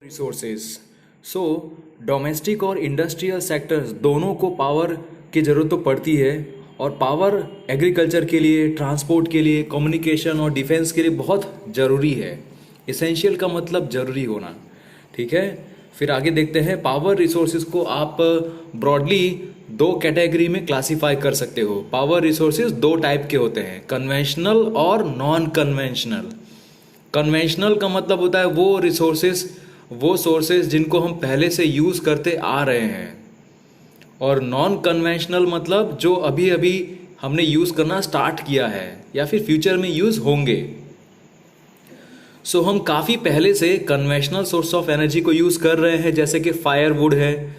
Resources. सो domestic और industrial sectors दोनों को पावर की ज़रूरत तो पड़ती है, और पावर एग्रीकल्चर के लिए, ट्रांसपोर्ट के लिए, कम्युनिकेशन और डिफेंस के लिए बहुत ज़रूरी है। इसेंशियल का मतलब ज़रूरी होना, ठीक है। फिर आगे देखते हैं, पावर रिसोर्सेज को आप ब्रॉडली दो कैटेगरी में क्लासिफाई कर सकते हो। पावर रिसोर्सेज दो टाइप के होते हैं, कन्वेंशनल और नॉन कन्वेंशनल। कन्वेंशनल का मतलब होता है वो रिसोर्सेज, वो सोर्सेज जिनको हम पहले से यूज़ करते आ रहे हैं, और नॉन कन्वेंशनल मतलब जो अभी अभी हमने यूज़ करना स्टार्ट किया है या फिर फ्यूचर में यूज़ होंगे। सो हम काफ़ी पहले से कन्वेंशनल सोर्स ऑफ एनर्जी को यूज़ कर रहे हैं, जैसे कि फायरवुड है,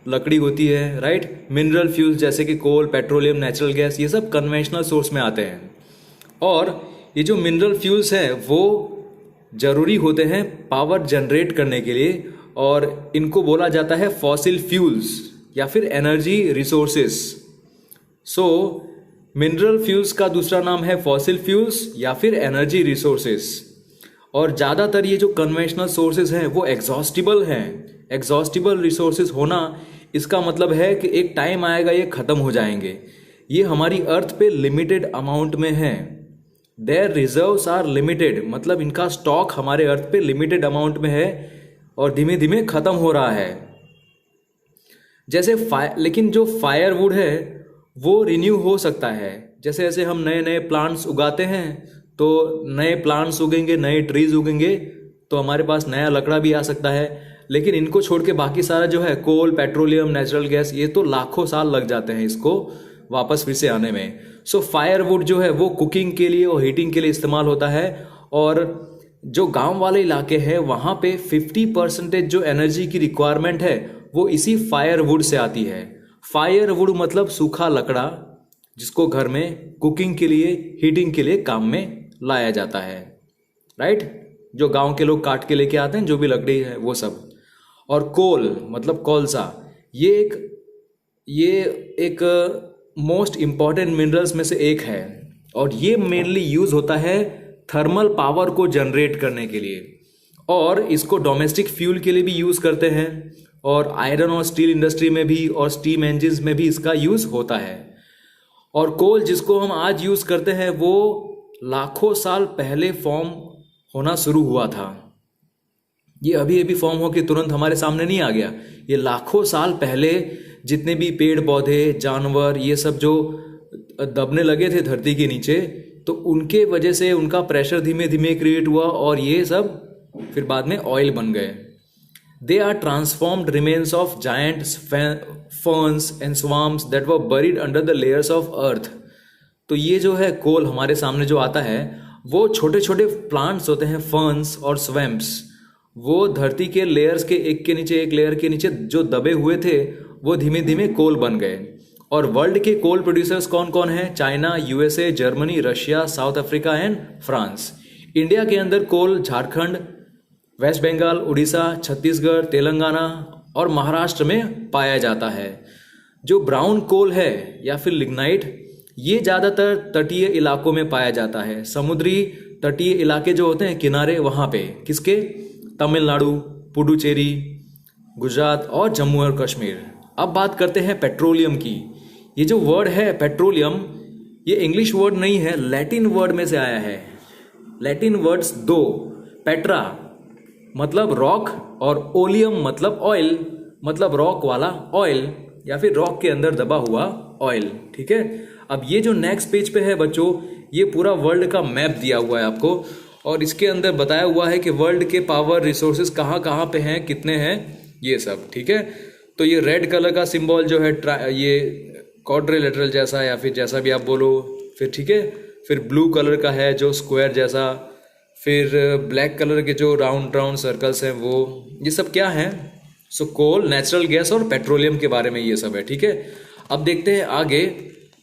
लकड़ी होती है, राइट। मिनरल फ्यूल्स जैसे कि कोल, पेट्रोलियम, नेचुरल गैस, ये सब कन्वेंशनल सोर्स में आते हैं। और ये जो मिनरल फ्यूल्स हैं वो ज़रूरी होते हैं पावर जनरेट करने के लिए, और इनको बोला जाता है फॉसिल फ्यूल्स या फिर एनर्जी रिसोर्सेस। सो मिनरल फ्यूल्स का दूसरा नाम है फॉसिल फ्यूल्स या फिर एनर्जी रिसोर्सेस। और ज़्यादातर ये जो कन्वेंशनल सोर्सेज हैं वो एग्जॉस्टिबल हैं। एग्जॉस्टिबल रिसोर्सेज होना, इसका मतलब है कि एक टाइम आएगा ये ख़त्म हो जाएंगे। ये हमारी अर्थ पे लिमिटेड अमाउंट में है। देयर रिजर्व्स आर लिमिटेड, मतलब इनका स्टॉक हमारे अर्थ पे लिमिटेड अमाउंट में है और धीमे धीमे ख़त्म हो रहा है। जैसे लेकिन जो फायरवुड है वो रिन्यू हो सकता है। जैसे जैसे हम नए नए प्लांट्स उगाते हैं तो नए प्लांट्स उगेंगे, नए ट्रीज उगेंगे, तो हमारे पास नया लकड़ा भी आ सकता है। लेकिन इनको छोड़ के बाकी सारा जो है, कोल, पेट्रोलियम, नेचुरल गैस, ये तो लाखों साल लग जाते हैं इसको वापस फिर से आने में। सो फायरवुड जो है वो कुकिंग के लिए और हीटिंग के लिए इस्तेमाल होता है। और जो गांव वाले इलाके हैं वहाँ पे 50% जो एनर्जी की रिक्वायरमेंट है वो इसी फायरवुड से आती है। फायरवुड मतलब सूखा लकड़ा, जिसको घर में कुकिंग के लिए, हीटिंग के लिए काम में लाया जाता है, राइट। जो गांव के लोग काट के लेके आते हैं, जो भी लकड़ी है वो सब। और कोल मतलब कोलसा, ये एक मोस्ट इम्पॉर्टेंट मिनरल्स में से एक है, और ये मेनली यूज होता है थर्मल पावर को जनरेट करने के लिए, और इसको डोमेस्टिक फ्यूल के लिए भी यूज करते हैं, और आयरन और स्टील इंडस्ट्री में भी और स्टीम इंजन्स में भी इसका यूज होता है। और कोल जिसको हम आज यूज करते हैं वो लाखों साल पहले फॉर्म होना शुरू हुआ था। ये अभी अभी फॉर्म होकर तुरंत हमारे सामने नहीं आ गया। ये लाखों साल पहले जितने भी पेड़ पौधे, जानवर, ये सब जो दबने लगे थे धरती के नीचे, तो उनके वजह से उनका प्रेशर धीमे धीमे क्रिएट हुआ और ये सब फिर बाद में ऑयल बन गए। They are transformed remains of giants, ferns and swamps that were buried under the layers of earth. तो ये जो है कोल हमारे सामने जो आता है वो छोटे छोटे प्लांट्स होते हैं, फर्न्स और स्वैम्प्स। वो धरती के लेयर्स के एक के नीचे एक लेयर के नीचे जो दबे हुए थे वो धीमे धीमे कोल बन गए। और वर्ल्ड के कोल प्रोड्यूसर्स कौन कौन हैं? China, USA, Germany, Russia, south Africa and France. India के अंदर कोल झारखंड, वेस्ट बंगाल, उड़ीसा, छत्तीसगढ़, तेलंगाना और महाराष्ट्र में पाया जाता है। जो ब्राउन कोल है या फिर लिग्नाइट, ये ज़्यादातर तटीय इलाकों में पाया जाता है। समुद्री तटीय इलाके जो होते हैं किनारे, वहाँ पे किसके? तमिलनाडु, पुडुचेरी, गुजरात और जम्मू और कश्मीर। अब बात करते हैं पेट्रोलियम की। ये जो वर्ड है पेट्रोलियम, ये इंग्लिश वर्ड नहीं है, लैटिन वर्ड में से आया है। लैटिन वर्ड्स दो, पेट्रा मतलब रॉक और ओलियम मतलब ऑयल, मतलब रॉक वाला ऑयल या फिर रॉक के अंदर दबा हुआ ऑयल, ठीक है। अब ये जो नेक्स्ट पेज पे है बच्चों, ये पूरा वर्ल्ड का मैप दिया हुआ है आपको, और इसके अंदर बताया हुआ है कि वर्ल्ड के पावर रिसोर्सेज कहाँ कहाँ पे हैं, कितने हैं, ये सब, ठीक है। तो ये रेड कलर का सिंबल जो है ये क्वाड्रिलेटरल जैसा या फिर जैसा भी आप बोलो, फिर ठीक है। फिर ब्लू कलर का है जो स्क्वायर जैसा, फिर ब्लैक कलर के जो राउंड राउंड सर्कल्स हैं वो, ये सब क्या हैं? सो कोल, नेचुरल गैस और पेट्रोलियम के बारे में ये सब है, ठीक है। अब देखते हैं आगे।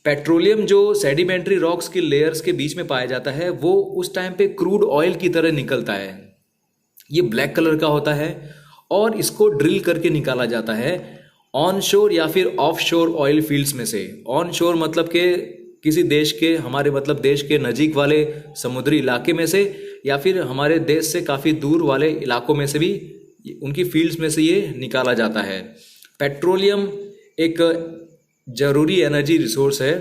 पेट्रोलियम जो सेडिमेंट्री रॉक्स के लेयर्स के बीच में पाया जाता है वो उस टाइम पे क्रूड ऑयल की तरह निकलता है। ये ब्लैक कलर का होता है और इसको ड्रिल करके निकाला जाता है ऑन शोर या फिर ऑफ शोर ऑयल फील्ड्स में से। ऑन शोर मतलब के किसी देश के, हमारे मतलब देश के नज़दीक वाले समुद्री इलाके में से, या फिर हमारे देश से काफ़ी दूर वाले इलाकों में से भी उनकी फील्ड्स में से ये निकाला जाता है। पेट्रोलियम एक जरूरी एनर्जी रिसोर्स है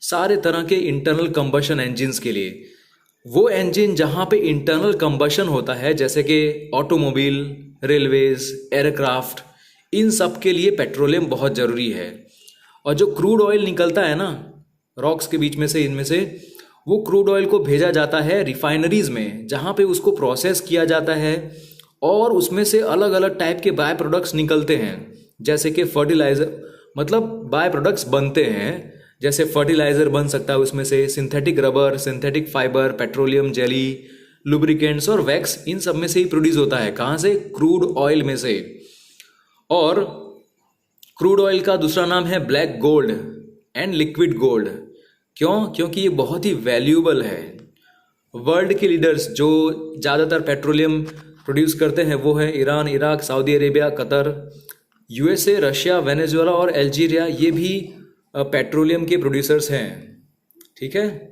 सारे तरह के इंटरनल कंबशन इंजन्स के लिए। वो इंजन जहाँ पे इंटरनल कंबशन होता है जैसे कि ऑटोमोबाइल, रेलवेज, एयरक्राफ्ट, इन सब के लिए पेट्रोलियम बहुत ज़रूरी है। और जो क्रूड ऑयल निकलता है ना रॉक्स के बीच में से, इनमें से वो क्रूड ऑयल को भेजा जाता है रिफाइनरीज में जहाँ पे उसको प्रोसेस किया जाता है और उसमें से अलग अलग टाइप के बाय प्रोडक्ट्स निकलते हैं जैसे कि फर्टिलाइज़र, मतलब बाय प्रोडक्ट्स बनते हैं जैसे फर्टिलाइज़र बन सकता है उसमें से, synthetic rubber, synthetic fibre, petroleum jelly, lubricants और वैक्स, इन सब में से ही प्रोड्यूस होता है। कहाँ से? क्रूड ऑयल में से। और क्रूड ऑयल का दूसरा नाम है black gold and liquid gold. क्यों? क्योंकि ये बहुत ही वैल्यूएबल है। वर्ल्ड के लीडर्स जो ज़्यादातर पेट्रोलियम प्रोड्यूस करते हैं वो है Iran, Iraq, Saudi Arabia, Qatar, USA, Russia, Venezuela और अल्जीरिया, ये भी पेट्रोलियम के प्रोड्यूसर्स हैं। ठीक है,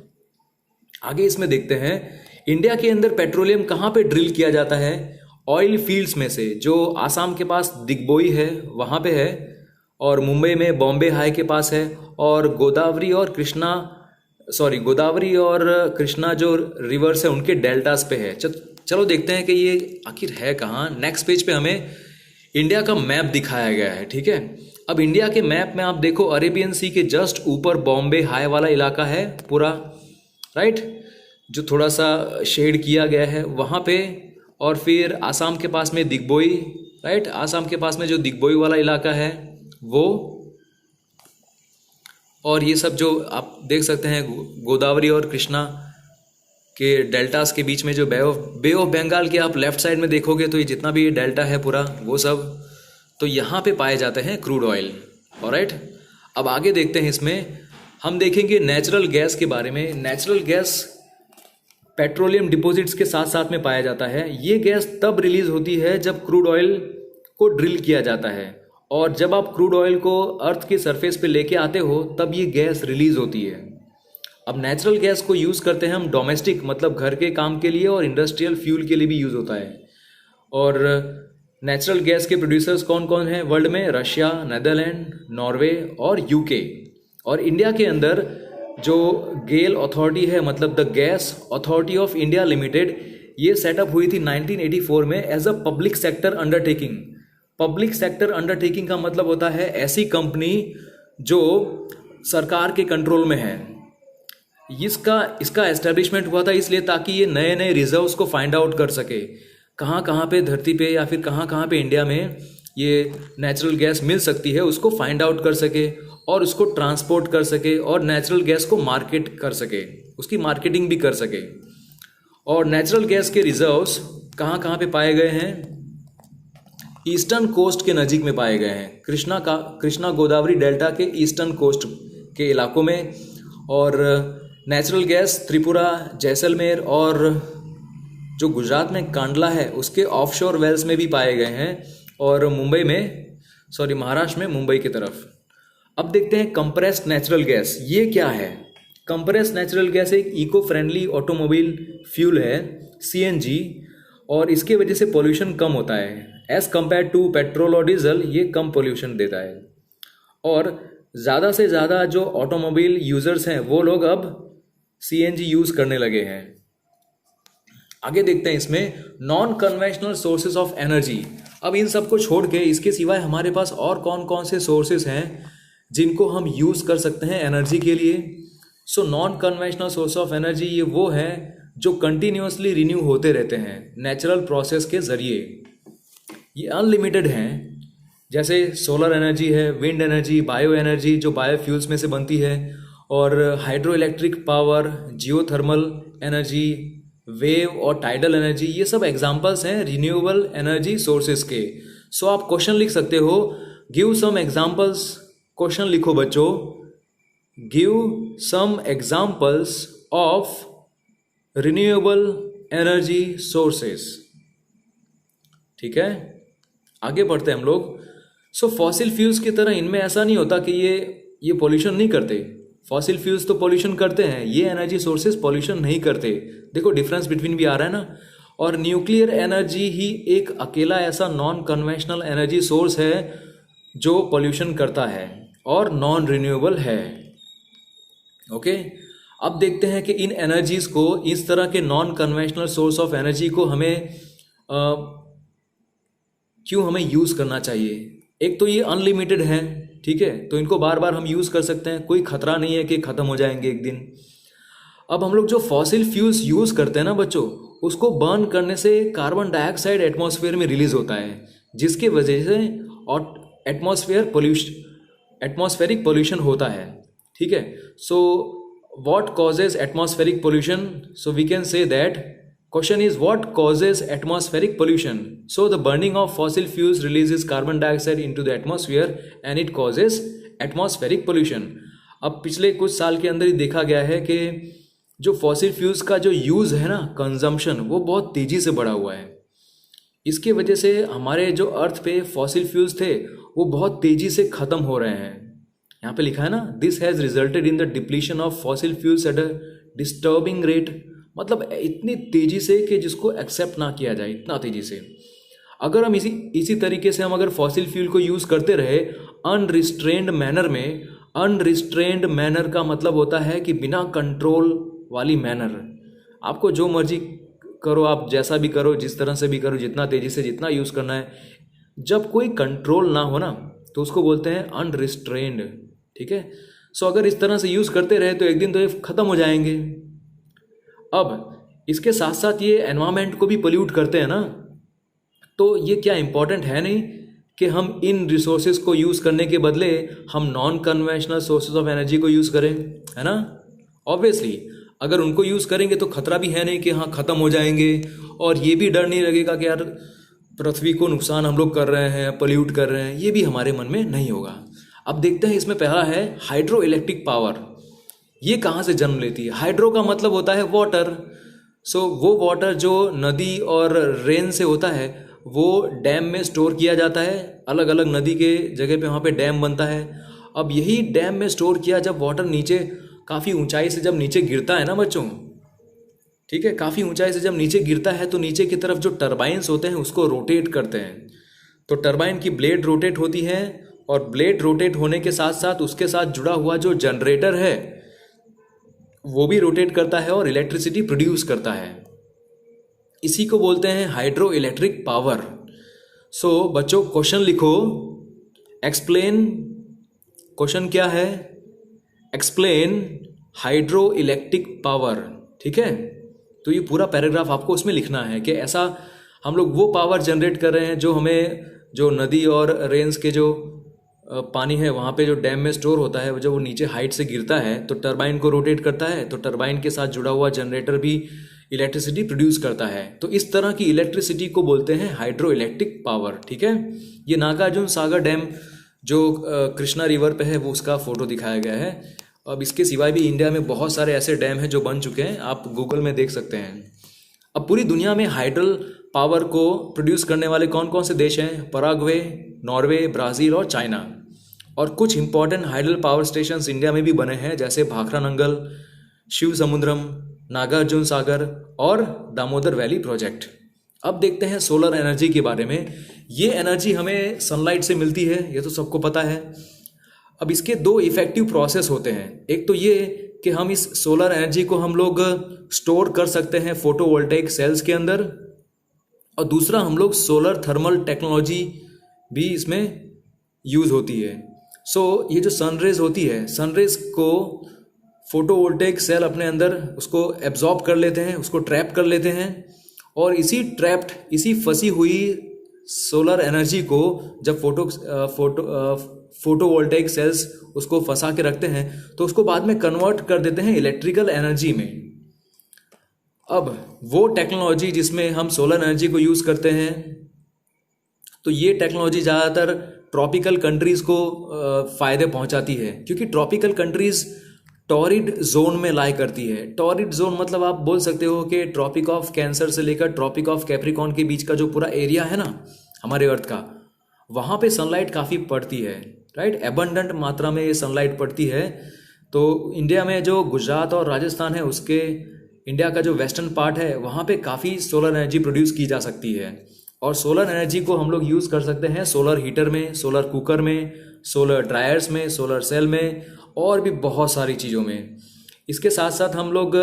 आगे इसमें देखते हैं इंडिया के अंदर पेट्रोलियम कहाँ पे ड्रिल किया जाता है। ऑयल फील्ड्स में से जो आसाम के पास दिग्बोई है वहाँ पे है, और मुंबई में बॉम्बे हाई के पास है, और गोदावरी और कृष्णा जो रिवर्स है उनके डेल्टास पे है। चलो देखते हैं कि ये आखिर है कहाँ। नेक्स्ट पेज पे हमें इंडिया का मैप दिखाया गया है। ठीक है, अब इंडिया के मैप में आप देखो अरेबियन सी के जस्ट ऊपर बॉम्बे हाई वाला इलाका है पूरा, राइट, जो थोड़ा सा शेड किया गया है वहाँ पे, और फिर आसाम के पास में दिग्बोई, राइट, आसाम के पास में जो दिग्बोई वाला इलाका है वो, और ये सब जो आप देख सकते हैं गोदावरी और कृष्णा के डेल्टास के बीच में जो बे ऑफ बंगाल के आप लेफ्ट साइड में देखोगे तो ये जितना भी ये डेल्टा है पूरा वो सब, तो यहाँ पे पाए जाते हैं क्रूड ऑयल। ऑलराइट, अब आगे देखते हैं। इसमें हम देखेंगे नेचुरल गैस के बारे में। नेचुरल गैस पेट्रोलियम डिपॉजिट्स के साथ साथ में पाया जाता है। ये गैस तब रिलीज होती है जब क्रूड ऑयल को ड्रिल किया जाता है, और जब आप क्रूड ऑयल को अर्थ की सरफेस पे लेके आते हो तब ये गैस रिलीज होती है। अब नेचुरल गैस को यूज़ करते हैं हम डोमेस्टिक, मतलब घर के काम के लिए, और इंडस्ट्रियल फ्यूल के लिए भी यूज़ होता है। और नेचुरल गैस के प्रोड्यूसर्स कौन कौन हैं वर्ल्ड में? रशिया, नेदरलैंड, नॉर्वे और यूके। और इंडिया के अंदर जो गेल अथॉरिटी है, मतलब the gas authority of India limited, ये सेटअप हुई थी 1984 में as a public sector undertaking. Public sector undertaking का मतलब होता है ऐसी कंपनी जो सरकार के कंट्रोल में है। इसका एस्टेब्लिशमेंट हुआ था इसलिए ताकि ये नए नए रिजर्व्स को फाइंड आउट कर सके, कहाँ कहाँ पे धरती पे या फिर कहाँ कहाँ पे इंडिया में ये नेचुरल गैस मिल सकती है, उसको फाइंड आउट कर सके और उसको ट्रांसपोर्ट कर सके और नेचुरल गैस को मार्केट कर सके, उसकी मार्केटिंग भी कर सके। और नेचुरल गैस के रिजर्व्स कहाँ कहाँ पे पाए गए हैं? ईस्टर्न कोस्ट के नज़दीक में पाए गए हैं, कृष्णा गोदावरी डेल्टा के ईस्टर्न कोस्ट के इलाकों में। और नेचुरल गैस त्रिपुरा, जैसलमेर और जो गुजरात में कांडला है उसके ऑफशोर वेल्स में भी पाए गए हैं, और महाराष्ट्र में मुंबई की तरफ। अब देखते हैं कंप्रेस्ड नेचुरल गैस, ये क्या है? कंप्रेस्ड नेचुरल गैस एक इको फ्रेंडली ऑटोमोबाइल फ्यूल है, सीएनजी, और इसके वजह से पोल्यूशन कम होता है एज कंपेयर टू पेट्रोल और डीजल। ये कम पोल्यूशन देता है, और ज़्यादा से ज़्यादा जो ऑटोमोबाइल यूज़र्स हैं वो लोग अब सीएनजी यूज़ करने लगे हैं। आगे देखते हैं इसमें non conventional sources of energy. अब इन सब को छोड़ के इसके सिवाय हमारे पास और कौन कौन से सोर्सेज हैं जिनको हम यूज़ कर सकते हैं एनर्जी के लिए? So non conventional source of energy ये वो है जो कंटिन्यूसली रिन्यू होते रहते हैं नेचुरल प्रोसेस के ज़रिए। ये अनलिमिटेड हैं, जैसे सोलर एनर्जी है, विंड एनर्जी, बायो एनर्जी जो बायोफ्यूल्स में से बनती है, और hydro electric power, geothermal energy, wave और टाइडल एनर्जी, ये सब एग्जांपल्स हैं रिन्यूएबल एनर्जी सोर्सेज के। सो आप क्वेश्चन लिख सकते हो, गिव सम एग्जांपल्स। क्वेश्चन लिखो बच्चों, give some examples of renewable energy sources. ठीक है, आगे बढ़ते हैं हम लोग। सो फॉसिल फ्यूल्स की तरह इनमें ऐसा नहीं होता कि ये पोल्यूशन नहीं करते। फॉसिल फ्यूल्स तो पोल्यूशन करते हैं, ये एनर्जी सोर्सेज पोल्यूशन नहीं करते। देखो डिफरेंस बिटवीन भी आ रहा है ना। और न्यूक्लियर एनर्जी ही एक अकेला ऐसा नॉन कन्वेंशनल एनर्जी सोर्स है जो पोल्यूशन करता है और नॉन रिन्यूएबल है। ओके, अब देखते हैं कि इन एनर्जीज को, इस तरह के non conventional source of energy को क्यों हमें यूज़ करना चाहिए। एक तो ये अनलिमिटेड है, ठीक है, तो इनको बार बार हम यूज़ कर सकते हैं, कोई खतरा नहीं है कि ख़त्म हो जाएंगे एक दिन। अब हम लोग जो फॉसिल फ्यूल्स यूज़ करते हैं ना बच्चों, उसको बर्न करने से कार्बन डाइऑक्साइड एटमॉस्फेयर में रिलीज होता है, जिसके वजह से एटमॉस्फेरिक पोल्यूशन होता है, ठीक है। So what causes atmospheric pollution? So we can say that question is what causes atmospheric pollution. So the burning of fossil fuels releases carbon dioxide into the atmosphere and it causes atmospheric pollution. अब पिछले कुछ साल के अंदर ही देखा गया है कि जो फॉसिल फ्यूल्स का जो यूज़ है ना, कंजम्पशन, वो बहुत तेज़ी से बढ़ा हुआ है। इसके वजह से हमारे जो अर्थ पे फॉसिल फ्यूल्स थे वो बहुत तेज़ी से ख़त्म हो रहे हैं। यहाँ पे लिखा है ना, this has resulted in the depletion of fossil fuels at a disturbing rate, मतलब इतनी तेज़ी से कि जिसको एक्सेप्ट ना किया जाए, इतना तेज़ी से। अगर हम इसी तरीके से हम अगर फॉसिल फ्यूल को यूज़ करते रहे अनरिस्ट्रेन्ड मैनर में, अनरिस्ट्रेन्ड मैनर का मतलब होता है कि बिना कंट्रोल वाली मैनर, आपको जो मर्जी करो, आप जैसा भी करो, जिस तरह से भी करो, जितना तेज़ी से जितना यूज़ करना है, जब कोई कंट्रोल ना हो ना तो उसको बोलते हैं अनरिस्ट्रेन्ड, ठीक है। सो अगर इस तरह से यूज़ करते रहे तो एक दिन तो ये ख़त्म हो जाएंगे। अब इसके साथ साथ ये एनवायरनमेंट को भी पोल्यूट करते हैं ना, तो ये क्या इम्पोर्टेंट है नहीं कि हम इन रिसोर्सेज को यूज़ करने के बदले हम non conventional sources of energy को यूज़ करें, है ना। ऑब्वियसली अगर उनको यूज़ करेंगे तो खतरा भी है नहीं कि हाँ ख़त्म हो जाएंगे, और ये भी डर नहीं लगेगा कि यार पृथ्वी को नुकसान हम लोग कर रहे हैं, पोल्यूट कर रहे हैं, ये भी हमारे मन में नहीं होगा। अब देखते हैं, इसमें पहला है हाइड्रो इलेक्ट्रिक पावर। ये कहाँ से जन्म लेती है? हाइड्रो का मतलब होता है वाटर। सो वो वाटर जो नदी और रेन से होता है वो डैम में स्टोर किया जाता है, अलग अलग नदी के जगह पे वहाँ पे डैम बनता है। अब यही डैम में स्टोर किया जब वाटर नीचे काफ़ी ऊंचाई से जब नीचे गिरता है ना बच्चों, ठीक है, काफ़ी ऊंचाई से जब नीचे गिरता है तो नीचे की तरफ जो टरबाइन्स होते हैं उसको रोटेट करते हैं। तो टरबाइन की ब्लेड रोटेट होती है, और ब्लेड रोटेट होने के साथ साथ उसके साथ जुड़ा हुआ जो जनरेटर है वो भी रोटेट करता है और इलेक्ट्रिसिटी प्रोड्यूस करता है। इसी को बोलते हैं हाइड्रो इलेक्ट्रिक पावर। सो बच्चों क्वेश्चन लिखो, एक्सप्लेन, क्वेश्चन क्या है? एक्सप्लेन हाइड्रो इलेक्ट्रिक पावर, ठीक है। तो ये पूरा पैराग्राफ आपको उसमें लिखना है कि ऐसा हम लोग वो पावर जनरेट कर रहे हैं जो हमें, जो नदी और रेन्स के जो पानी है वहाँ पे जो डैम में स्टोर होता है, जब वो नीचे हाइट से गिरता है तो टरबाइन को रोटेट करता है, तो टरबाइन के साथ जुड़ा हुआ जनरेटर भी इलेक्ट्रिसिटी प्रोड्यूस करता है। तो इस तरह की इलेक्ट्रिसिटी को बोलते हैं हाइड्रो इलेक्ट्रिक पावर, ठीक है। ये नागार्जुन सागर डैम जो कृष्णा रिवर पे है वो उसका फोटो दिखाया गया है। अब इसके सिवाय भी इंडिया में बहुत सारे ऐसे डैम हैं जो बन चुके हैं, आप गूगल में देख सकते हैं। अब पूरी दुनिया में हाइड्रल पावर को प्रोड्यूस करने वाले कौन कौन से देश हैं? पराग्वे, नॉर्वे, ब्राज़ील और चाइना। और कुछ important hydel power stations India में भी बने हैं, जैसे भाखरा नंगल, शिव समुद्रम, नागार्जुन सागर और दामोदर वैली प्रोजेक्ट। अब देखते हैं सोलर एनर्जी के बारे में। ये एनर्जी हमें सनलाइट से मिलती है, ये तो सबको पता है। अब इसके दो इफेक्टिव प्रोसेस होते हैं। एक तो ये कि हम इस सोलर एनर्जी को हम लोग स्टोर कर सकते हैं फोटोवोल्टेइक सेल्स के अंदर, और दूसरा हम लोग सोलर थर्मल टेक्नोलॉजी भी इसमें यूज़ होती है। सो ये जो सनरेज होती है, सनरेज को फोटोवोल्टेइक सेल अपने अंदर उसको एब्जॉर्ब कर लेते हैं, उसको ट्रैप कर लेते हैं, और इसी फंसी हुई सोलर एनर्जी को जब फोटोवोल्टेइक सेल्स उसको फंसा के रखते हैं तो उसको बाद में कन्वर्ट कर देते हैं इलेक्ट्रिकल एनर्जी में। अब वो टेक्नोलॉजी जिसमें हम सोलर एनर्जी को यूज़ करते हैं, तो ये टेक्नोलॉजी ज़्यादातर ट्रॉपिकल कंट्रीज़ को फ़ायदे पहुंचाती है, क्योंकि ट्रॉपिकल कंट्रीज़ टॉरिड जोन में लाई करती है। टॉरिड जोन मतलब आप बोल सकते हो कि ट्रॉपिक ऑफ कैंसर से लेकर ट्रॉपिक ऑफ कैप्रिकॉर्न के बीच का जो पूरा एरिया है ना हमारे अर्थ का, वहाँ पे सनलाइट काफ़ी पड़ती है, राइट। एबंडेंट मात्रा में ये सनलाइट पड़ती है। तो इंडिया में जो गुजरात और राजस्थान है उसके इंडिया का जो वेस्टर्न पार्ट है वहाँ पे काफ़ी सोलर एनर्जी प्रोड्यूस की जा सकती है। और सोलर एनर्जी को हम लोग यूज़ कर सकते हैं सोलर हीटर में, सोलर कुकर में, सोलर ड्रायर्स में, सोलर सेल में और भी बहुत सारी चीज़ों में। इसके साथ साथ हम लोग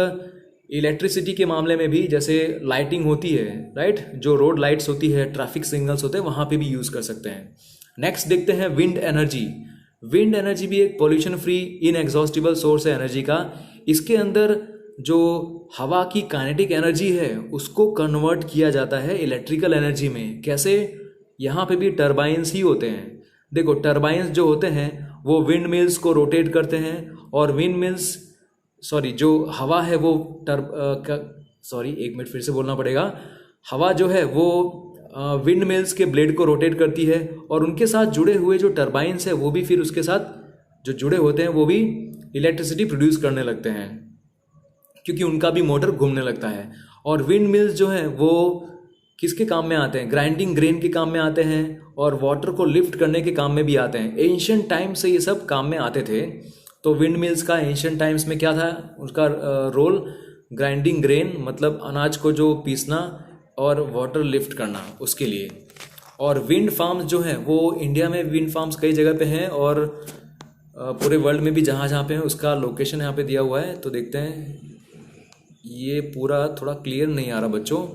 इलेक्ट्रिसिटी के मामले में भी, जैसे लाइटिंग होती है राइट, जो रोड लाइट्स होती है, ट्रैफिक सिग्नल्स होते हैं, वहाँ पे भी यूज़ कर सकते हैं। नेक्स्ट देखते हैं विंड एनर्जी। विंड एनर्जी भी एक पॉल्यूशन फ्री इनएग्जॉस्टिबल सोर्स है एनर्जी का। इसके अंदर जो हवा की काइनेटिक एनर्जी है उसको कन्वर्ट किया जाता है इलेक्ट्रिकल एनर्जी में। कैसे? यहाँ पे भी टरबाइंस ही होते हैं। देखो टरबाइंस जो होते हैं वो विंड मिल्स को रोटेट करते हैं और विंड मिल्स जो हवा है वो एक मिनट फिर से बोलना पड़ेगा। हवा जो है वो विंड मिल्स के ब्लेड को रोटेट करती है और उनके साथ जुड़े हुए जो टरबाइंस है वो भी फिर उसके साथ जो जुड़े होते हैं वो भी इलेक्ट्रिसिटी प्रोड्यूस करने लगते हैं, क्योंकि उनका भी मोटर घूमने लगता है। और विंड मिल्स जो हैं वो किसके काम में आते हैं? ग्राइंडिंग ग्रेन के काम में आते हैं और वाटर को लिफ्ट करने के काम में भी आते हैं। एंशिएंट टाइम से ये सब काम में आते थे। तो विंड मिल्स का एंशिएंट टाइम्स में क्या था? उसका रोल ग्राइंडिंग ग्रेन मतलब अनाज को जो पीसना और वाटर लिफ्ट करना उसके लिए। और विंड फार्म्स जो हैं वो इंडिया में विंड फार्म्स कई जगह पे हैं और पूरे वर्ल्ड में भी जहाँ जहाँ पे हैं उसका लोकेशन यहाँ पे दिया हुआ है। तो देखते हैं, ये पूरा थोड़ा क्लियर नहीं आ रहा बच्चों,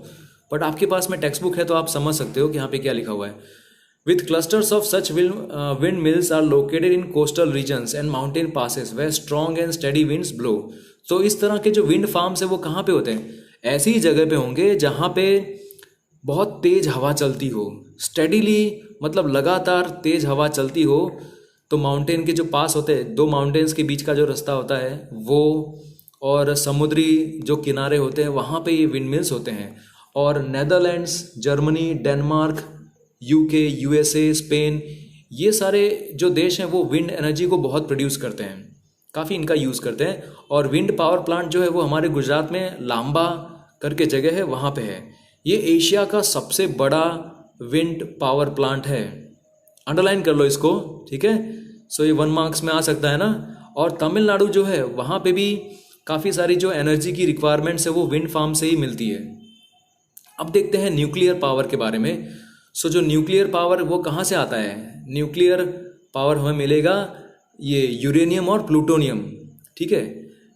बट आपके पास में टेक्स्ट बुक है तो आप समझ सकते हो कि यहाँ पे क्या लिखा हुआ है। With clusters of such wind mills are located in coastal regions and mountain passes where strong and steady winds blow. तो इस तरह के जो विंड फार्म्स है वो कहाँ पे होते हैं? ऐसी ही जगह पे होंगे जहाँ पे बहुत तेज हवा चलती हो, स्टेडीली मतलब लगातार तेज हवा चलती हो। तो माउंटेन के जो पास होते हैं, दो माउंटेन्स के बीच का जो रास्ता होता है वो, और समुद्री जो किनारे होते हैं वहाँ पे ये विंड मिल्स होते हैं। और Netherlands, Germany, Denmark, UK, USA, Spain, ये सारे जो देश हैं वो विंड एनर्जी को बहुत प्रोड्यूस करते हैं, काफ़ी इनका यूज़ करते हैं। और विंड पावर प्लांट जो है वो हमारे गुजरात में लांबा करके जगह है वहाँ पे है। ये एशिया का सबसे बड़ा विंड पावर प्लांट है। अंडरलाइन कर लो इसको, ठीक है। सो ये 1 मार्क्स में आ सकता है ना। और तमिलनाडु जो है वहाँ पे भी काफ़ी सारी जो एनर्जी की रिक्वायरमेंट्स है वो विंड फार्म से ही मिलती है। अब देखते हैं न्यूक्लियर पावर के बारे में। सो जो न्यूक्लियर पावर वो कहाँ से आता है? न्यूक्लियर पावर हमें मिलेगा ये यूरेनियम और प्लूटोनियम, ठीक है।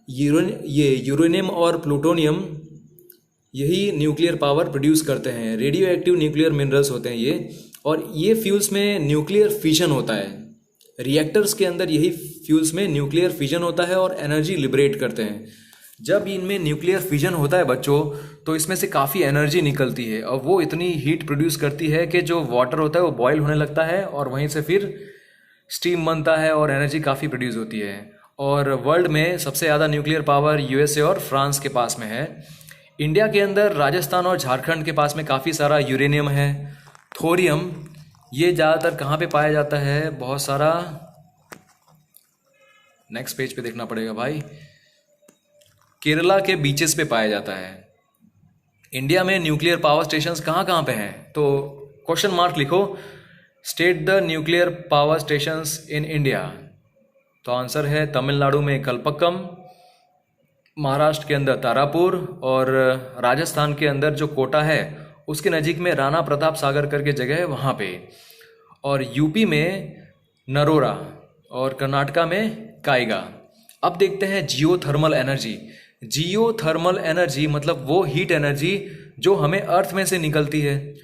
ये यूरेनियम और प्लूटोनियम यही न्यूक्लियर पावर प्रोड्यूस करते हैं। रेडियो एक्टिव न्यूक्लियर मिनरल्स होते हैं ये, और ये फ्यूल्स में न्यूक्लियर फिजन होता है। रिएक्टर्स के अंदर यही फ्यूल्स में न्यूक्लियर फिजन होता है और एनर्जी लिबरेट करते हैं। जब इनमें न्यूक्लियर फिजन होता है बच्चों तो इसमें से काफ़ी एनर्जी निकलती है और वो इतनी हीट प्रोड्यूस करती है कि जो वाटर होता है वो बॉयल होने लगता है और वहीं से फिर स्टीम बनता है और एनर्जी काफ़ी प्रोड्यूस होती है। और वर्ल्ड में सबसे ज़्यादा न्यूक्लियर पावर यूएसए और फ्रांस के पास में है। इंडिया के अंदर राजस्थान और झारखंड के पास में काफ़ी सारा यूरेनियम है। थोरियम ये ज़्यादातर कहाँ पे पाया जाता है? बहुत सारा, नेक्स्ट पेज पे देखना पड़ेगा भाई, केरला के बीचेस पे पाया जाता है। इंडिया में न्यूक्लियर पावर स्टेशंस कहाँ कहाँ पे हैं? तो क्वेश्चन मार्क लिखो, state the nuclear power stations in India. तो आंसर है तमिलनाडु में कलपक्कम, महाराष्ट्र के अंदर तारापुर, और राजस्थान के अंदर जो कोटा है उसके नज़दीक में राणा प्रताप सागर करके जगह है वहाँ पे, और यूपी में नरोरा, और कर्नाटका में काइगा। अब देखते हैं जियोथर्मल एनर्जी। जियोथर्मल एनर्जी मतलब वो हीट एनर्जी जो हमें अर्थ में से निकलती है,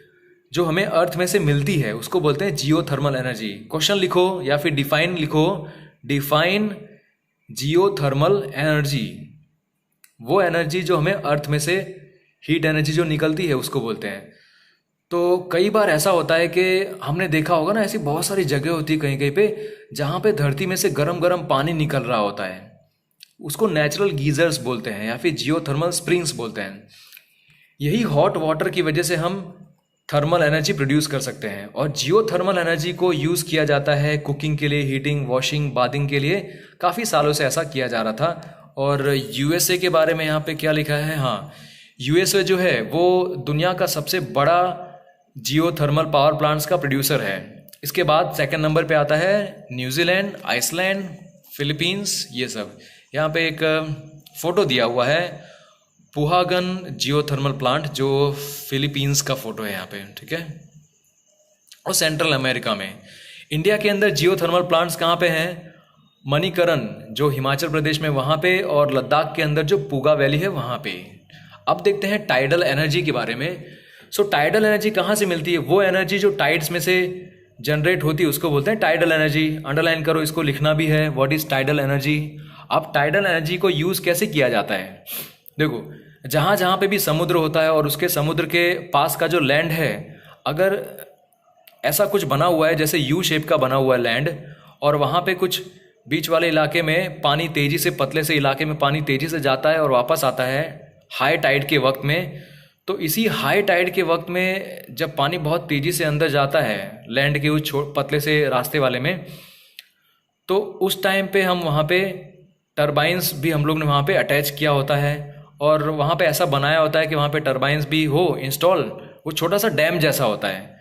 जो हमें अर्थ में से मिलती है, उसको बोलते हैं जियोथर्मल एनर्जी। क्वेश्चन लिखो या फिर डिफाइन लिखो, डिफाइन जियोथर्मल एनर्जी। वो एनर्जी जो हमें अर्थ में से हीट एनर्जी जो निकलती है उसको बोलते हैं। तो कई बार ऐसा होता है कि हमने देखा होगा ना, ऐसी बहुत सारी जगह होती है कहीं कहीं पे जहाँ पे धरती में से गरम गरम पानी निकल रहा होता है, उसको नेचुरल गीजर्स बोलते हैं या फिर जियोथर्मल स्प्रिंग्स बोलते हैं। यही हॉट वाटर की वजह से हम थर्मल एनर्जी प्रोड्यूस कर सकते हैं। और जियोथर्मल एनर्जी को यूज़ किया जाता है कुकिंग के लिए, हीटिंग, वॉशिंग, बाथिंग के लिए। काफ़ी सालों से ऐसा किया जा रहा था। और यूएसए के बारे में यहाँ पे क्या लिखा है? हाँ, यूएसए जो है वो दुनिया का सबसे बड़ा जियोथर्मल पावर प्लांट्स का प्रोड्यूसर है। इसके बाद सेकंड नंबर पे आता है न्यूजीलैंड, आइसलैंड, फिलीपींस, ये सब। यहाँ पे एक फ़ोटो दिया हुआ है पुहागन जियोथर्मल प्लांट, जो फिलीपींस का फोटो है यहाँ पे, ठीक है, और सेंट्रल अमेरिका में। इंडिया के अंदर जियोथर्मल प्लांट्स कहाँ पे हैं? मणिकरण जो हिमाचल प्रदेश में वहाँ पे, और लद्दाख के अंदर जो पूगा वैली है वहाँ पे। अब देखते हैं टाइडल एनर्जी के बारे में। सो टाइडल एनर्जी कहाँ से मिलती है? वो एनर्जी जो टाइड्स में से जनरेट होती है उसको बोलते हैं टाइडल एनर्जी। अंडरलाइन करो, इसको लिखना भी है, व्हाट इज टाइडल एनर्जी। अब टाइडल एनर्जी को यूज़ कैसे किया जाता है? देखो, जहाँ जहाँ पे भी समुद्र होता है और उसके समुद्र के पास का जो लैंड है, अगर ऐसा कुछ बना हुआ है जैसे यू शेप का बना हुआ है लैंड, और वहाँ पे कुछ बीच वाले इलाके में पानी तेज़ी से, पतले से इलाके में पानी तेज़ी से जाता है और वापस आता है हाई टाइड के वक्त में, तो इसी हाई टाइड के वक्त में जब पानी बहुत तेज़ी से अंदर जाता है लैंड के उस पतले से रास्ते वाले में, तो उस टाइम पे हम वहाँ पे टरबाइंस भी हम लोग ने वहाँ पे अटैच किया होता है, और वहाँ पे ऐसा बनाया होता है कि वहाँ पे टरबाइंस भी हो इंस्टॉल। वो छोटा सा डैम जैसा होता है,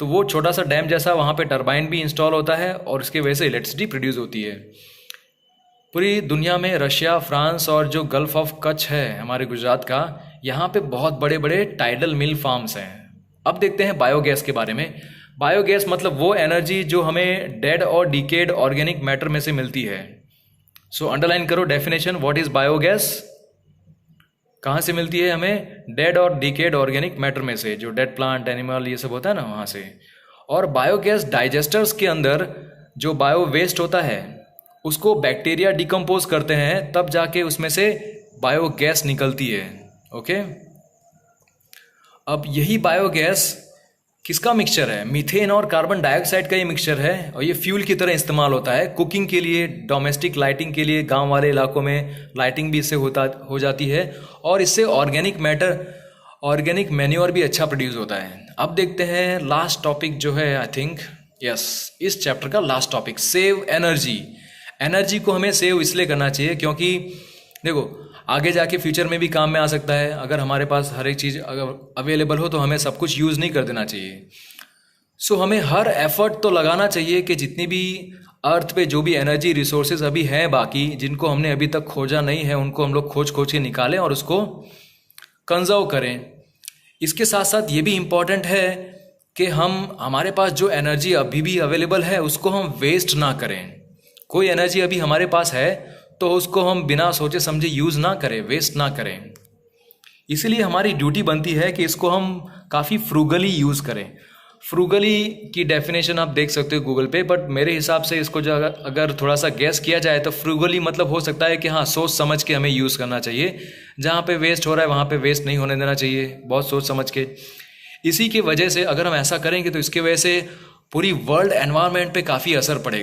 तो वो छोटा सा डैम जैसा वहाँ पे टरबाइन भी इंस्टॉल होता है, और इसकी वजह से इलेक्ट्रिसिटी प्रोड्यूस होती है। पूरी दुनिया में रशिया, फ्रांस और जो गल्फ ऑफ कच्छ है हमारे गुजरात का, यहाँ पे बहुत बड़े बड़े टाइडल मिल फार्म्स हैं। अब देखते हैं बायोगैस के बारे में। बायोगैस मतलब वो एनर्जी जो हमें डेड और डिकेड ऑर्गेनिक मैटर में से मिलती है। सो अंडरलाइन करो डेफिनेशन, व्हाट इज बायोगैस। कहाँ से मिलती है हमें? डेड और डिकेड ऑर्गेनिक मैटर में से, जो डेड प्लांट, एनिमल, ये सब होता है ना, वहाँ से। और बायोगैस डाइजेस्टर्स के अंदर जो बायो वेस्ट होता है उसको बैक्टीरिया डिकम्पोज करते हैं, तब जाके उसमें से बायोगैस निकलती है। ओके, अब यही बायोगैस किसका मिक्सचर है? मीथेन और कार्बन डाइऑक्साइड का ये मिक्सचर है, और ये फ्यूल की तरह इस्तेमाल होता है कुकिंग के लिए, डोमेस्टिक लाइटिंग के लिए। गांव वाले इलाकों में लाइटिंग भी इससे हो जाती है, और इससे ऑर्गेनिक मैटर, ऑर्गेनिक मैन्योर भी अच्छा प्रोड्यूस होता है। अब देखते हैं लास्ट टॉपिक जो है, आई थिंक यस, इस चैप्टर का last topic, save energy. Energy को हमें सेव इसलिए करना चाहिए क्योंकि देखो, आगे जाके फ्यूचर में भी काम में आ सकता है। अगर हमारे पास हर एक चीज़ अगर अवेलेबल हो तो हमें सब कुछ यूज़ नहीं कर देना चाहिए। सो हमें हर एफर्ट तो लगाना चाहिए कि जितनी भी अर्थ पे जो भी एनर्जी रिसोर्सेज अभी हैं बाकी, जिनको हमने अभी तक खोजा नहीं है, उनको हम लोग खोज के निकालें और उसको कंजर्व करें। इसके साथ साथ ये भी इम्पॉर्टेंट है कि हमारे पास जो एनर्जी अभी भी अवेलेबल है उसको हम वेस्ट ना करें। कोई एनर्जी अभी हमारे पास है तो उसको हम बिना सोचे समझे यूज़ ना करें, वेस्ट ना करें। इसीलिए हमारी ड्यूटी बनती है कि इसको हम काफ़ी फ्रूगली यूज़ करें। फ्रूगली की डेफिनेशन आप देख सकते हो गूगल पे, बट मेरे हिसाब से इसको जो अगर थोड़ा सा गैस किया जाए तो फ्रूगली मतलब हो सकता है कि हाँ, सोच समझ के हमें यूज़ करना चाहिए। जहाँ पे वेस्ट हो रहा है वहाँ पे वेस्ट नहीं होने देना चाहिए, बहुत सोच समझ के। इसी की वजह से अगर हम ऐसा करेंगे तो इसकी वजह से पूरी वर्ल्ड एनवायरनमेंट पे काफ़ी असर पड़ेगा।